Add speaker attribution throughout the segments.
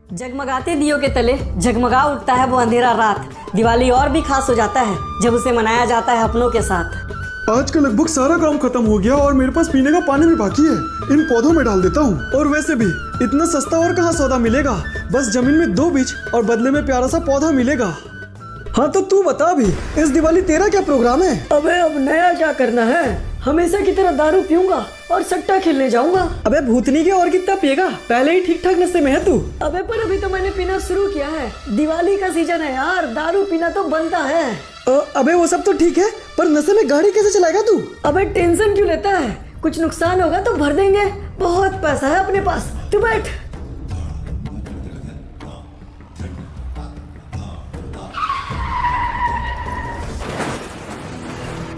Speaker 1: जगमगाते दियों के तले जगमगा उठता है वो अंधेरा रात। दिवाली और भी खास हो जाता है जब उसे मनाया जाता है अपनों के साथ।
Speaker 2: आज का लगभग सारा काम खत्म हो गया और मेरे पास पीने का पानी भी बाकी है। इन पौधों में डाल देता हूँ। और वैसे भी इतना सस्ता और कहाँ सौदा मिलेगा। बस जमीन में 2 बीज और बदले में प्यारा सा पौधा मिलेगा। हाँ तो तू बता भी, इस दिवाली तेरा क्या प्रोग्राम है?
Speaker 1: अबे अब नया क्या करना है? हमेशा की तरह दारू पीऊंगा और सट्टा खेलने जाऊंगा।
Speaker 2: अबे भूतनी के और कितना पिएगा? पहले ही ठीक ठाक नशे में है तू।
Speaker 1: अबे पर अभी तो मैंने पीना शुरू किया है। दिवाली का सीजन है यार, दारू पीना तो बनता है।
Speaker 2: अबे वो सब तो ठीक है, पर नशे में गाड़ी कैसे चलाएगा तू?
Speaker 1: अबे टेंशन क्यों लेता है? कुछ नुकसान होगा तो भर देंगे, बहुत पैसा है अपने पास। तू बैठ।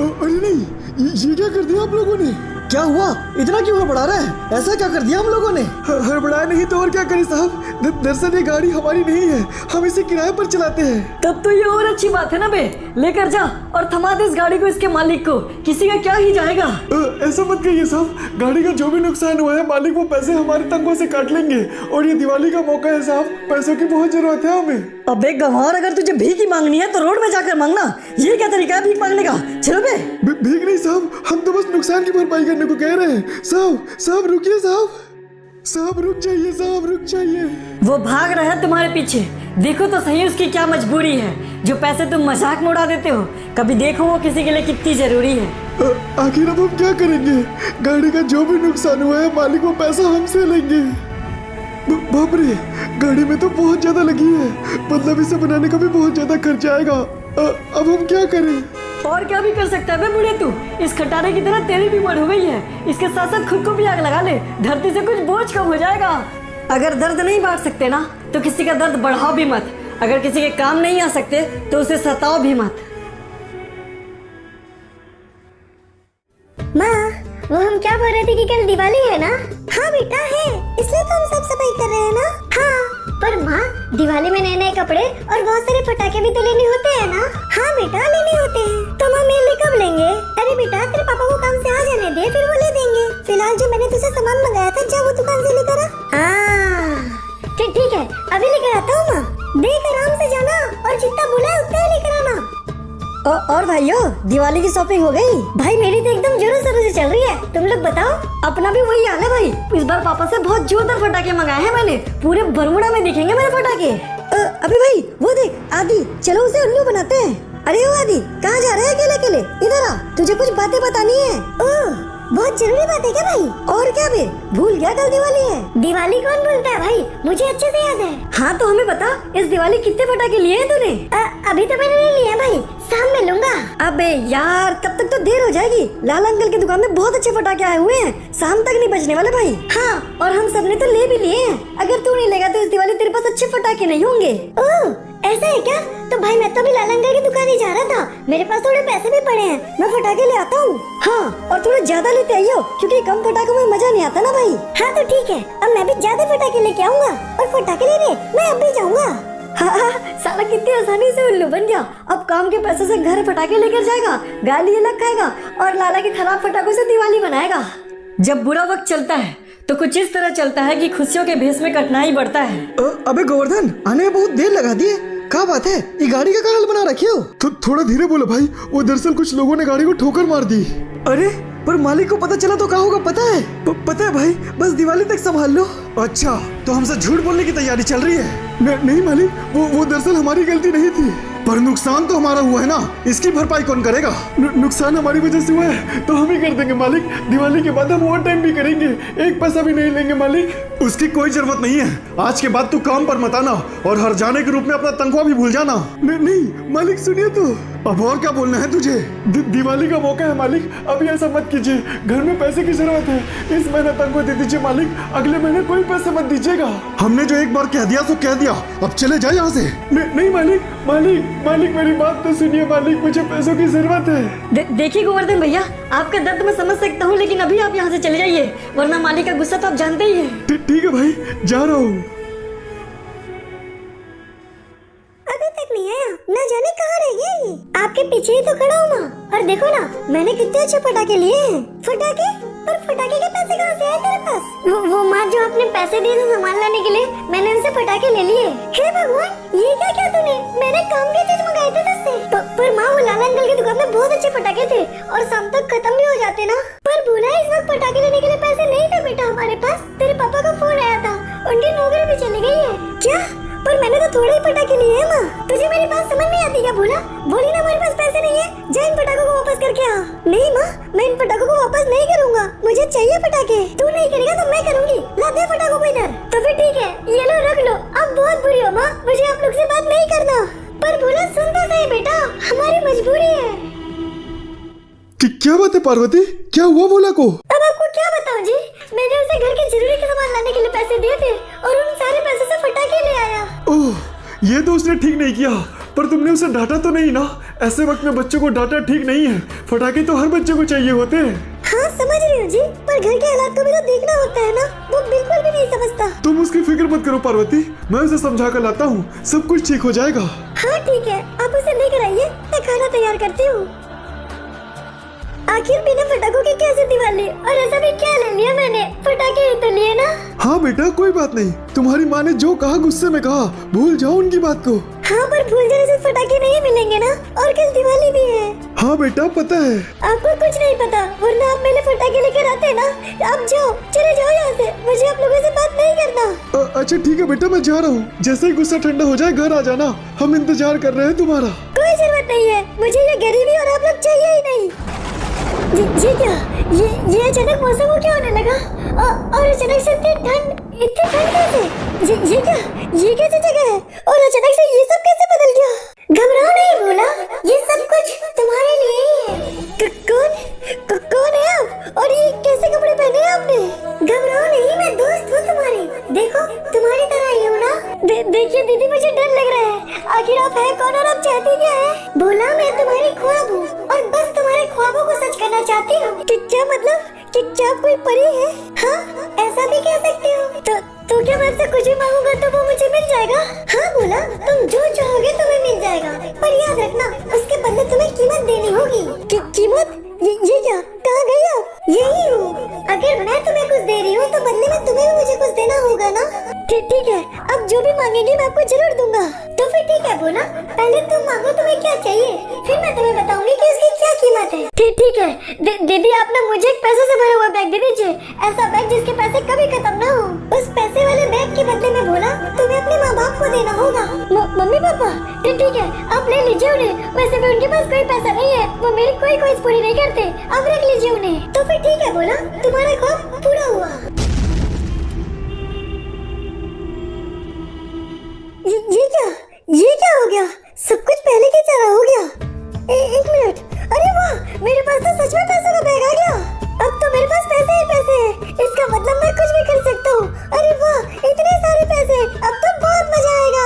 Speaker 2: अरे नहीं, ये क्या कर दिया आप लोगों ने? क्या हुआ? इतना क्यों हड़बड़ा रहा है? ऐसा क्या कर दिया हम लोगों ने? हड़बड़ाया नहीं तो और क्या करें साहब। दरअसल ये गाड़ी हमारी नहीं है, हम इसे किराए पर चलाते हैं।
Speaker 1: तब तो ये और अच्छी बात है ना बे। लेकर जा और थमा दे इस गाड़ी को इसके मालिक को। किसी का क्या ही जाएगा।
Speaker 2: ऐसा मत कहिए साहब, गाड़ी का जो भी नुकसान हुआ है मालिक वो पैसे हमारे तंगों से काट लेंगे। और ये दिवाली का मौका है साहब, पैसों की बहुत जरूरत है हमें।
Speaker 1: अबे गंवार, अगर तुझे भीख ही मांगनी है तो रोड में जाकर मांगना। ये क्या तरीका है भीख मांगने का? चलो बे।
Speaker 2: भीख नहीं साहब, हम तो बस नुकसान की भरपाई करने को कह रहे हैं। साहब रुकिए साहब रुक जाइए, साहब रुक जाइए।
Speaker 1: वो भाग रहा है तुम्हारे पीछे। देखो तो सही उसकी क्या मजबूरी है। जो पैसे तुम मजाक में उड़ा देते हो, कभी देखो वो किसी के लिए कितनी जरूरी है।
Speaker 2: आखिर अब हम क्या करेंगे? गाड़ी का जो भी नुकसान हुआ है मालिक वो पैसा हमसे लेंगे। बाप रे, गाड़ी में तो बहुत ज्यादा लगी है, मतलब इसे बनाने का भी बहुत ज्यादा खर्चा आएगा। अब हम क्या करें?
Speaker 1: और क्या भी कर सकता है बे बूढ़े तू? इस खटारे की तरह तेरी भी उम्र हो गई है। इसके साथ साथ खुद को भी आग लगा ले, धरती से कुछ बोझ कम हो जाएगा। अगर दर्द नहीं बांट सकते ना तो किसी का दर्द बढ़ाओ भी मत। अगर किसी के काम नहीं आ सकते तो उसे सताओ भी मत।
Speaker 3: माँ, वो हम क्या बोल रहे थे कि कल दिवाली है ना? हाँ बेटा है, इसलिए तो हम सब सफाई कर रहे हैं ना। हाँ पर माँ, दिवाली में नए नए कपड़े और बहुत सारे पटाखे भी तो लेने होते हैं ना? हाँ बेटा लेने होते हैं। तो हम ये कब लेंगे? अरे बेटा तेरे पापा को काम से आ जाने दे, फिर वो ले देंगे। फिलहाल जो मैंने तुझसे सामान मंगाया था, जा वो दुकान से लेकर आ। ठीक है, अभी लेकर आता हूँ माँ। देख आराम से जाना और जितना बोला है उतना ही लेकर आना।
Speaker 1: और भाइयों, दिवाली की शॉपिंग हो गई?
Speaker 3: भाई मेरी तो एकदम जोरों शोरों से चल रही है, तुम लोग बताओ।
Speaker 1: अपना भी वही हाल है भाई। इस बार पापा से बहुत जोरदार पटाखे मंगाए हैं मैंने। पूरे बरमुडा में दिखेंगे मेरे पटाखे।
Speaker 3: अबे भाई वो देख आदि, चलो उसे उल्लू बनाते हैं। अरे ओ आदि, कहाँ जा रहे हैं अकेले अकेले? इधर आ, तुझे कुछ बातें बतानी है। ओह बहुत जरूरी बात है क्या भाई? और क्या बे, भूल गया कल दिवाली है। दिवाली कौन भूलता है भाई, मुझे अच्छे से याद है।
Speaker 1: हाँ तो हमें बता, इस दिवाली कितने पटाखे लिए हैं तूने?
Speaker 3: अभी तो मैंने नहीं लिया भाई, शाम में लूंगा।
Speaker 1: अबे यार, तब तक तो देर हो जाएगी। लाल अंकल की दुकान में बहुत अच्छे पटाखे आए हुए हैं, शाम तक नहीं बचने वाले भाई।
Speaker 3: हाँ
Speaker 1: और हम सबने तो ले भी लिए हैं। अगर तू नहीं लेगा तो इस दिवाली तेरे पास अच्छे पटाखे नहीं होंगे।
Speaker 3: ओह ऐसा है क्या? तो भाई मैं तो भी लाल अंकल की दुकान ही जा रहा था, मेरे पास थोड़े पैसे भी पड़े हैं, मैं पटाखे ले आता हूँ।
Speaker 1: हाँ और थोड़ा ज्यादा लेते आइयो, क्योंकि कम पटाखों में मजा नहीं आता ना भाई।
Speaker 3: हाँ तो ठीक है, अब मैं भी ज्यादा पटाखे लेके आऊंगा। और पटाखे लेने मैं अब भी जाऊंगा।
Speaker 1: हाँ, साला कितनी आसानी से उल्लू बन गया। अब काम के पैसे से घर पटाखे लेकर जाएगा, गाली अलग खाएगा और लाला के खराब पटाखों से दिवाली बनाएगा। जब बुरा वक्त चलता है तो कुछ इस तरह चलता है कि खुशियों के भेष में कठिनाई बढ़ता है।
Speaker 2: अबे गोवर्धन, आने में बहुत देर लगा दी है। क्या बात है, ये गाड़ी का क्या हाल बना रखे हो? थोड़ा धीरे बोलो भाई, वो दरअसल कुछ लोगों ने गाड़ी को ठोकर मार दी। अरे पर मालिक को पता चला तो क्या होगा पता है? पता है भाई, बस दिवाली तक संभाल लो। अच्छा तो हमसे झूठ बोलने की तैयारी चल रही है? नहीं मालिक, वो दरअसल हमारी गलती नहीं थी, पर नुकसान तो हमारा हुआ है ना, इसकी भरपाई कौन करेगा? नुकसान हमारी वजह से हुआ है तो हम ही कर देंगे मालिक। दिवाली के बाद हम ओवर टाइम भी करेंगे, एक पैसा भी नहीं लेंगे मालिक। उसकी कोई जरूरत नहीं है, आज के बाद तू काम पर मत आना और हर जाने के रूप में अपना तनख्वाह भी भूल जाना। नहीं मालिक सुनिए तो, अब और क्या बोलना है तुझे? दिवाली का मौका है मालिक, अभी ऐसा मत कीजिए। घर में पैसे की जरूरत है, इस महीने तनख्वाह दे दीजिए मालिक, अगले महीने कोई पैसे मत दीजिएगा। हमने जो एक बार कह दिया तो कह दिया, अब चले जाए यहाँ से। नहीं मालिक मेरी बात तो सुनिए मालिक, मुझे पैसों की जरूरत है।
Speaker 1: देखिए गोवर्धन भैया, आपका दर्द मैं समझ सकता हूँ, लेकिन अभी आप यहाँ से चले जाइए, वरना मालिक का गुस्सा तो आप जानते ही हैं।
Speaker 2: ठीक है भाई, जा रहा हूँ।
Speaker 3: अभी तक नहीं आया, न जाने कहाँ रह गया ये। आपके पीछे ही तो खड़ा हूँ माँ, और देखो ना मैंने कितने अच्छे पटाखे लिए हैं। पटाखे? पर फटाके के पैसे कहाँ से आए तेरे पास? वो माँ जो आपने पैसे दिए थे सामान लाने के लिए, मैंने उनसे फटाके ले लिए। हे भगवान, ये क्या किया तूने? मैंने काम के चीज मंगाए थे तुझसे। पर माँ, वो लाला अंकल की दुकान में बहुत अच्छे फटाके थे और शाम तक खत्म भी हो जाते ना। पर भोला, इस वक्त फटाके लेने के लिए पैसे नहीं थे बेटा हमारे पास। तेरे पापा का फोन आया था, उनकी नौकरी भी चली गई है। क्या? पर मैंने तो थोड़े ही पटाखे लिए हैं माँ। तुझे मेरी बात समझ नहीं आती क्या भोला? बोली ना हमारे पास पैसे नहीं है, जा इन पटाखों को वापस करके आ। नहीं माँ, मैं इन पटाखों को वापस नहीं करूँगा, मुझे चाहिए पटाखे। तू नहीं करेगा तो मैं करूँगी। ला दे पटाखों को इधर। तो फिर ठीक है, ये लो रख लो। अब बहुत बुरी हो माँ, मुझे आप लोग से बात नहीं करना। पर भोला सुन तो सही बेटा, हमारी मजबूरी है।
Speaker 2: क्या बात है पार्वती, क्या हुआ भोला को?
Speaker 3: अब आपको क्या बताऊं जी, मैंने उसे घर के जरूरी के सामान लाने के लिए पैसे दिए थे और उन सारे पैसे से फटाके ले आया।
Speaker 2: ओह, ये तो उसने ठीक नहीं किया। पर तुमने उसे डांटा तो नहीं ना? ऐसे वक्त में बच्चों को डांटा ठीक नहीं है। फटाके तो हर बच्चे को चाहिए होते हैं।
Speaker 3: हाँ समझ रही हूँ जी, पर घर के हालात को भी तो देखना होता है ना। वो बिल्कुल भी नहीं समझता।
Speaker 2: तुम उसकी फिक्र मत करो पार्वती, मैं उसे समझा कर लाता हूँ, सब कुछ ठीक हो जाएगा।
Speaker 3: हाँ ठीक है, आप उसे लेकर आइए, मैं खाना तैयार करती हूँ। आखिर बिना पटाखों के कैसे दिवाली, और ऐसा भी क्या ले लिया मैंने? पटाखे ही तो लिए ना।
Speaker 2: हाँ बेटा, कोई बात नहीं। तुम्हारी माँ ने जो कहा गुस्से में कहा, भूल जाओ उनकी बात को।
Speaker 3: हाँ, पर भूल जाने से फटाके नहीं मिलेंगे ना, और कल दिवाली भी है।
Speaker 2: हाँ बेटा, पता है।
Speaker 3: आपको कुछ नहीं पता, वरना आप मेरे फटाके लेकर आते ना। आप जाओ, चले जाओ यहाँ से, मुझे आप लोगों से बात नहीं करना।
Speaker 2: अच्छा ठीक है बेटा, मैं जा रहा हूँ। जैसे ही गुस्सा ठंडा हो जाए घर आ जाना, हम इंतजार कर रहे हैं तुम्हारा।
Speaker 3: कोई जरूरत नहीं है, मुझे ये गरीबी और आप लोग चाहिए ही नहीं। ये क्या? ये अचानक मौसम को क्या होने लगा? और अचानक से इतनी ठंड कैसे? ये क्या? ये कैसी जगह है? और अचानक से ये सब कैसे बदल गया? घबराओ नहीं भोला, ये सब कुछ तुम्हारे लिए ही है। कौन है आप? और ये कैसे कपड़े पहने हैं आपने? घबराओ नहीं, मैं दोस्त हूँ तुम्हारी। देखो, तुम्हारी तरह ही हूँ ना। देखिए दीदी, मुझे डर लग रहा है। आखिर आप है कौन और आप चाहती क्या है? भोला, मैं तुम्हारी ख्वाब हूँ और बस तुम्हारे ख्वाबों को सच करना चाहती हूँ। क्या मतलब कि क्या आप कोई परी है? हाँ, ऐसा भी कह सकते हो। तो क्या मैं आपसे कुछ भी मांगूंगा तो वो मुझे मिल जाएगा? हाँ भोला, तुम जो चाहोगे तुम्हें मिल जाएगा, पर याद रखना उसके बदले तुम्हें कीमत देनी होगी। कीमत? ये क्या? कहाँ गई आप? यही हूँ। अगर मैं तुम्हें कुछ दे रही हूँ तो बदले में तुम्हें भी मुझे कुछ देना होगा ना। ठीक है, अब जो भी मांगेंगे मैं आपको जरूर दूंगा। तो फिर ठीक है भोला, पहले तुम मांगो तुम्हें क्या चाहिए, फिर मैं तुम्हें बताऊंगी कि उसकी क्या कीमत है। ठीक है दीदी, आप ना मुझे एक पैसे से भरा हुआ बैग दे दीजिए, ऐसा बैग जिसके पैसे कभी खत्म ना हो। उस पैसे वाले बैग के बदले में भोला तुम्हें अपने माँ बाप को देना होगा। Mummy papa? ठीक है, आप ले लीजिए उन्हें। वैसे भी उनके पास कोई पैसा नहीं है, वो मेरी कोई ख्वाहिश पूरी नहीं करते। आप रख लीजिए उन्हें। तो फिर ठीक है भोला, तुम्हारा ख्वाब पूरा हुआ। ये क्या हो गया? सब कुछ पहले की तरह हो गया। एक मिनट, अरे वाह, मेरे पास तो सच में पैसों का बैग आ गया। अब तो मेरे पास पैसे ही पैसे हैं, इसका मतलब मैं कुछ भी कर सकता हूँ। अरे वाह, इतने सारे पैसे, अब तो बहुत मजा आएगा।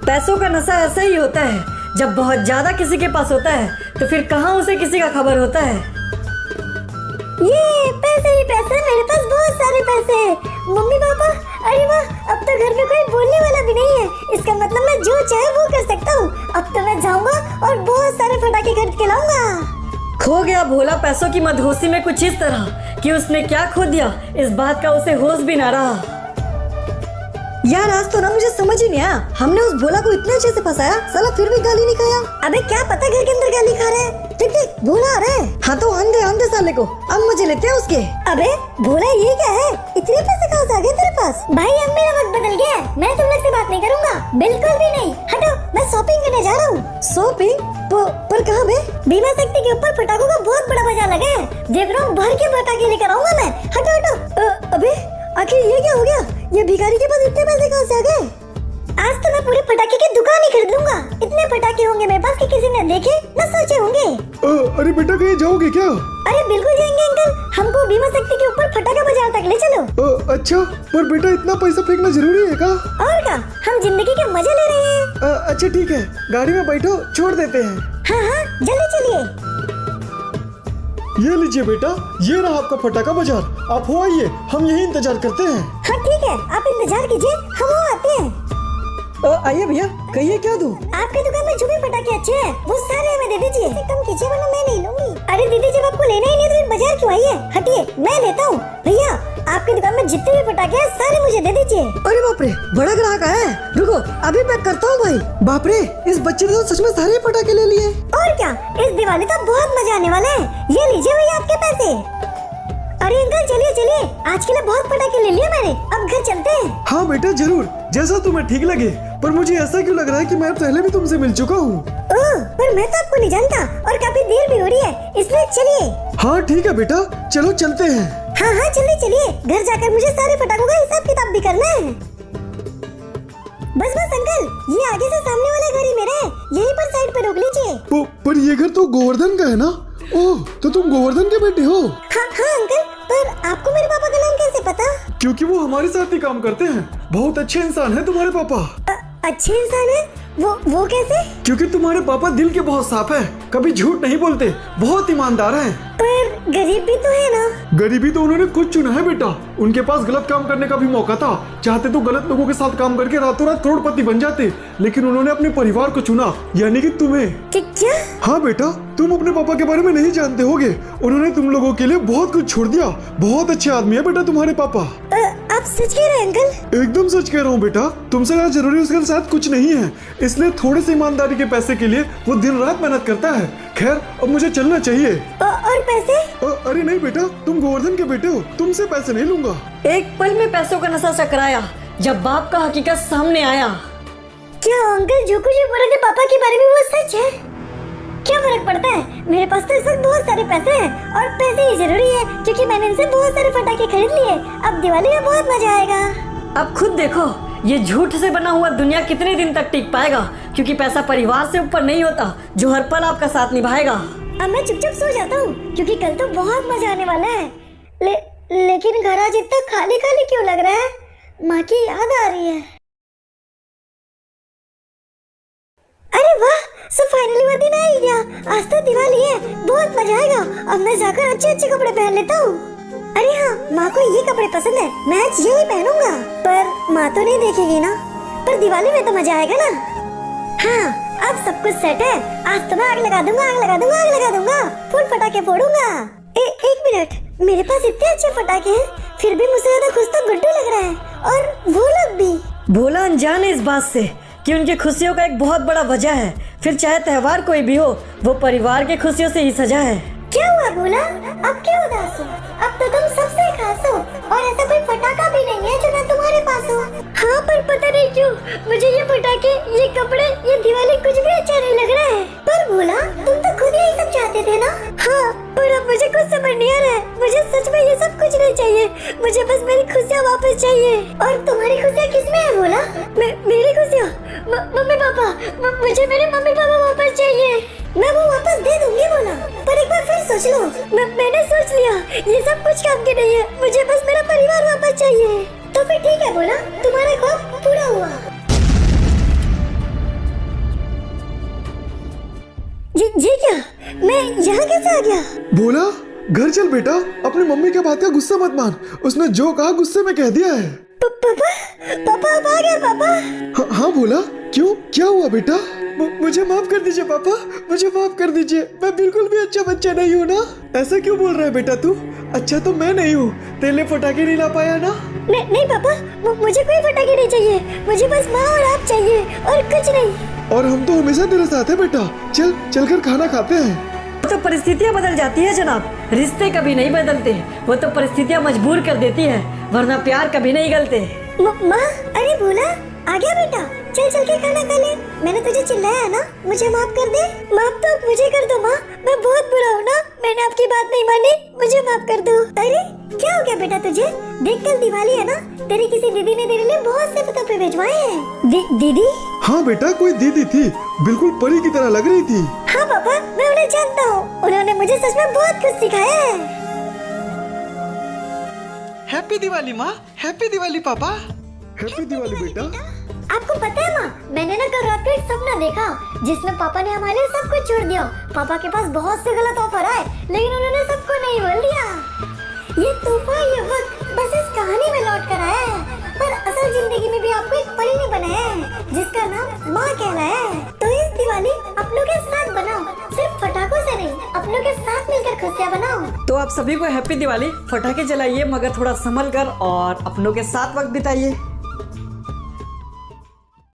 Speaker 1: पैसों का नशा ऐसा ही होता है, जब बहुत ज्यादा किसी के पास होता है तो फिर कहाँ उसे किसी का खबर होता है।
Speaker 3: ये पैसे ही पैसे, मेरे पास बहुत सारे पैसे हैं। मम्मी पापा, अरे वाह, अब तो घर में कोई बोलने वाला भी नहीं है, इसका मतलब मैं जो चाहे वो कर सकता हूँ। अब तो मैं जाऊँगा और बहुत सारे फटाके खरीद के लाऊंगा।
Speaker 1: खो गया भोला पैसों की मदहोशी में कुछ इस तरह कि उसने क्या खो दिया, इस बात का उसे होश भी ना रहा।
Speaker 4: यार आज तो ना मुझे समझ ही नहीं आया, हमने उस भोला को इतने अच्छे से फंसाया, साला फिर भी गाली नहीं खाया।
Speaker 3: अबे क्या पता घर के अंदर गाली खा रहा है।
Speaker 4: ठीक भोला आ रहा है। हाँ तो आंधे साले को, अब मुझे लेते हैं उसके।
Speaker 3: अबे भोला, ये क्या है? इतने पैसे कहाँ से आ गए तेरे पास? भाई अब मेरा वक्त बदल गया है, मैं तुम लोग से बात नहीं करूँगा, बिल्कुल भी नहीं। हटो, मैं शॉपिंग करने जा रहा हूँ।
Speaker 4: शॉपिंग? पर कहाँ बे?
Speaker 3: बीमा शक्ति के ऊपर पटाखों का बहुत बड़ा बाजार लगा है, देख रहा हूँ, भर के पटाखे लेकर आऊंगा मैं। हटो।
Speaker 4: अबे आखिर ये क्या हो गया? ये भिखारी के पास इतने पैसे कहाँ से आ गए?
Speaker 3: आज तो मैं पूरे पटाखे की दुकान ही खरीद लूंगा। इतने पटाखे होंगे मेरे पास कि किसी ने देखे न सोचे होंगे।
Speaker 2: अरे बेटा, कहीं जाओगे क्या?
Speaker 3: अरे बिल्कुल जाएंगे अंकल, हमको बीमा शक्ति के ऊपर फटाका बाजार तक ले चलो।
Speaker 2: अच्छा, पर बेटा इतना पैसा फेंकना जरूरी है क्या?
Speaker 3: और क्या, हम जिंदगी के मजे ले रहे हैं।
Speaker 2: अच्छा ठीक है, गाड़ी में बैठो, छोड़ देते हैं।
Speaker 3: हाँ, जल्दी चलिए।
Speaker 2: ये लीजिए बेटा, ये रहा आपका फटाका बाजार, आप हो आइए, हम यही इंतजार करते हैं।
Speaker 3: हाँ ठीक है, आप इंतजार कीजिए, हम आते हैं।
Speaker 2: आइए भैया, कहिए क्या दूं?
Speaker 3: आपकी दुकान में जो भी पटाखे अच्छे हैं वो सारे हमें दे दीजिए। इसे कम कीजिए वरना मैं नहीं लूंगी। अरे दीदी, जब आपको लेना ही नहीं तो फिर बाजार क्यों आई है? हटिए, मैं लेता हूँ। भैया, आपकी दुकान में जितने भी पटाखे हैं सारे मुझे दे दीजिए।
Speaker 4: अरे बाप रे, बड़ा ग्राहक है। रुको, अभी पैक करता हूँ भाई।
Speaker 2: बाप रे, इस बच्चे ने तो सच में सारे पटाखे ले लिए।
Speaker 3: और क्या, इस दिवाली तो बहुत मजा आने वाला है। ये लीजिए भैया आपके पैसे। अरे अंकल चलिए चलिए, आज के लिए बहुत पटाखे ले लिए मैंने, अब घर चलते हैं।
Speaker 2: हाँ बेटा जरूर, जैसा तुम्हें ठीक लगे। पर मुझे ऐसा क्यों लग रहा है कि मैं पहले भी तुमसे मिल चुका हूँ।
Speaker 3: पर मैं तो आपको नहीं जानता और काफी देर भी हो रही है, इसलिए चलिए।
Speaker 2: हाँ ठीक है बेटा, चलो चलते हैं।
Speaker 3: हाँ हाँ चलिए चलिए, घर जाकर मुझे सारे पटाखों का हिसाब किताब भी करना है। बस बस अंकल, ये आगे से सामने वाला घर ही मेरा है, यहीं पर साइड पे रोक लीजिए।
Speaker 2: पर ये घर तो गोवर्धन का है ना? ओह, तो तुम गोवर्धन के बेटे हो?
Speaker 3: हाँ हाँ अंकल, पर आपको मेरे पापा का नाम कैसे पता?
Speaker 2: क्योंकि वो हमारे साथ ही काम करते हैं। बहुत अच्छे इंसान है तुम्हारे पापा।
Speaker 3: अच्छे इंसान है? वो कैसे?
Speaker 2: क्योंकि तुम्हारे पापा दिल के बहुत साफ है, कभी झूठ नहीं बोलते, बहुत ईमानदार हैं।
Speaker 3: पर गरीब भी तो है ना?
Speaker 2: गरीबी तो उन्होंने खुद चुना है बेटा। उनके पास गलत काम करने का भी मौका था, चाहते तो गलत लोगों के साथ काम करके रातों रात करोड़पति बन जाते, लेकिन उन्होंने अपने परिवार को चुना, यानी कि तुम्हें।
Speaker 3: क्या?
Speaker 2: हाँ बेटा, तुम अपने पापा के बारे में नहीं जानते होगे। उन्होंने तुम लोगों के लिए बहुत कुछ छोड़ दिया। बहुत अच्छे आदमी है बेटा तुम्हारे पापा।
Speaker 3: आप सच कह रहे हैं अंकल? एकदम
Speaker 2: सच कह रहा हूँ बेटा, तुमसे ज्यादा जरूरी उसके साथ कुछ नहीं है, इसलिए थोड़े से ईमानदारी के पैसे के लिए वो दिन रात मेहनत करता है। खैर, अब मुझे चलना चाहिए।
Speaker 3: और पैसे?
Speaker 2: अरे नहीं बेटा, तुम गोवर्धन के बेटे हो, तुमसे पैसे नहीं लूंगा।
Speaker 1: एक पल में पैसों का नशा चकराया जब बाप का हकीकत सामने आया।
Speaker 3: क्या अंकल जो कुछ बोल रहे थे पापा के बारे में वो सच है? क्या फर्क पड़ता है, मेरे पास तो इस वक्त बहुत सारे पैसे हैं और पैसे ही जरूरी है क्योंकि मैंने इनसे बहुत सारे पटाखे खरीद लिए। अब दिवाली में बहुत मजा आएगा।
Speaker 1: अब खुद देखो, ये झूठ से बना हुआ दुनिया कितने दिन तक टिक पाएगा, क्योंकि पैसा परिवार से ऊपर नहीं होता जो हर पल आपका साथ निभाएगा।
Speaker 3: अब मैं चुपचाप सो जाता हूँ क्योंकि कल तो बहुत मजा आने वाला है। लेकिन घर आज इतना खाली खाली क्यों लग रहा है? माँ की याद आ रही है। अरे वाह, सो फाइनली वो दिन आ ही गया। आज तो दिवाली है, बहुत मजा आएगा। अब मैं जाकर अच्छे अच्छे कपड़े पहन लेता हूँ। अरे हाँ, माँ को ये कपड़े पसंद है, मैं आज यही पहनूंगा। पर माँ तो नहीं देखेगी ना, पर दिवाली में तो मजा आएगा ना। हाँ, अब सब कुछ सेट है। आज तो मैं आग लगा दूंगा, आग लगा दूंगा, आग लगा दूंगा, फुल पटाखे फोड़ूंगा। एक मिनट, मेरे पास इतने अच्छे पटाखे हैं, फिर भी मुझसे ज्यादा खुश तो गुड्डू लग रहा है और वो लोग भी।
Speaker 1: भोला अनजान है इस बात से कि उनकी खुशियों का एक बहुत बड़ा वजह है। फिर चाहे त्योहार कोई भी हो, वो परिवार की खुशियों से ही सजा है।
Speaker 3: क्या हुआ भोला, अब क्यों उदास हो? अब तो तुम सबसे खास हो और ऐसा कोई पटाखा भी नहीं है जो ना तुम्हारे पास हो। हाँ, पर पता नहीं क्यों मुझे ये पटाखे, ये कपड़े, ये दिवाली कुछ भी अच्छा नहीं लग रहा है। पर भोला, तुम तो खुद यही सब चाहते थे ना? हाँ, पर अब मुझे कुछ समझ नहीं आ रहा है। मुझे सच में ये सब कुछ नहीं चाहिए, मुझे बस मेरी खुशियाँ वापस चाहिए। और तुम्हारी खुशियाँ किसमें है भोला? मेरी खुशियाँ? मम्मी पापा, मुझे मेरे मम्मी पापा वापस चाहिए। मैं वो वापस दे दूंगी भोला, पर एक बार फिर सोच लो। मैंने सोच लिया, ये सब कुछ काम के नहीं है, मुझे बस मेरा परिवार वापस चाहिए। तो फिर ठीक है भोला, तुम्हारा ख्वाब पूरा हुआ। ये क्या? मैं यहाँ कैसे आ गया?
Speaker 2: बोला, घर चल बेटा, अपनी मम्मी के बात का गुस्सा मत मान। उसने जो कहा गुस्से में कह दिया है।
Speaker 3: पापा अब आ गया पापा।
Speaker 2: हाँ बोला, क्यों, क्या हुआ बेटा? मुझे माफ कर दीजिए पापा, मुझे माफ कर दीजिए। मैं बिल्कुल भी अच्छा बच्चा नहीं हूँ ना। ऐसा क्यों बोल रहा है बेटा तू? अच्छा तो मैं नहीं हूँ, तेरे पटाखे नहीं ला पाया ना?
Speaker 3: नहीं पापा, मुझे कोई पटाखे नहीं चाहिए, मुझे बस माँ और आप चाहिए और कुछ नहीं।
Speaker 2: और हम तो हमेशा तेरे साथ है बेटा। चलकर खाना खाते हैं।
Speaker 1: तो परिस्थितियाँ बदल जाती है जनाब, रिश्ते कभी नहीं बदलते, वो तो परिस्थितियाँ मजबूर कर देती है, वरना प्यार कभी नहीं गलते।
Speaker 3: माँ, अरे भोला आ गया बेटा, चल के खाना खा ले। मैंने तुझे चिल्लाया ना, मुझे माफ कर दे। माफ तो मुझे कर दो माँ, मैं बहुत बुरा हूँ ना, मैंने आपकी बात नहीं मानी, मुझे माफ कर दो। अरे क्या हो गया बेटा तुझे? देख कल दिवाली है ना, तेरी किसी दीदी ने तेरे लिए बहुत से तोहफे भिजवाए हैं। दीदी?
Speaker 2: हाँ बेटा, कोई दीदी थी, बिल्कुल परी की तरह लग रही थी।
Speaker 3: हाँ पापा, मैं उन्हें जानता हूँ, उन्होंने मुझे सच में बहुत कुछ सिखाया है।
Speaker 2: हैप्पी दिवाली माँ, हैप्पी दिवाली पापा। हैप्पी दिवाली बेटा।
Speaker 3: आपको पता है माँ, मैंने ना कल रात को एक सपना देखा जिसमें पापा ने हमारे लिए सब कुछ छोड़ दिया। पापा के पास बहुत से गलत ऑफर आए, लेकिन उन्होंने सबको नहीं बोल दिया। ये तूफान, ये वक्त बस इस कहानी में लौट कर आया है, पर असल जिंदगी में भी आपको एक परी ने बनाया है जिसका
Speaker 1: आप सभी को हैप्पी दिवाली। पटाखे जलाइए मगर थोड़ा संभल कर और अपनों के साथ वक्त बिताइए।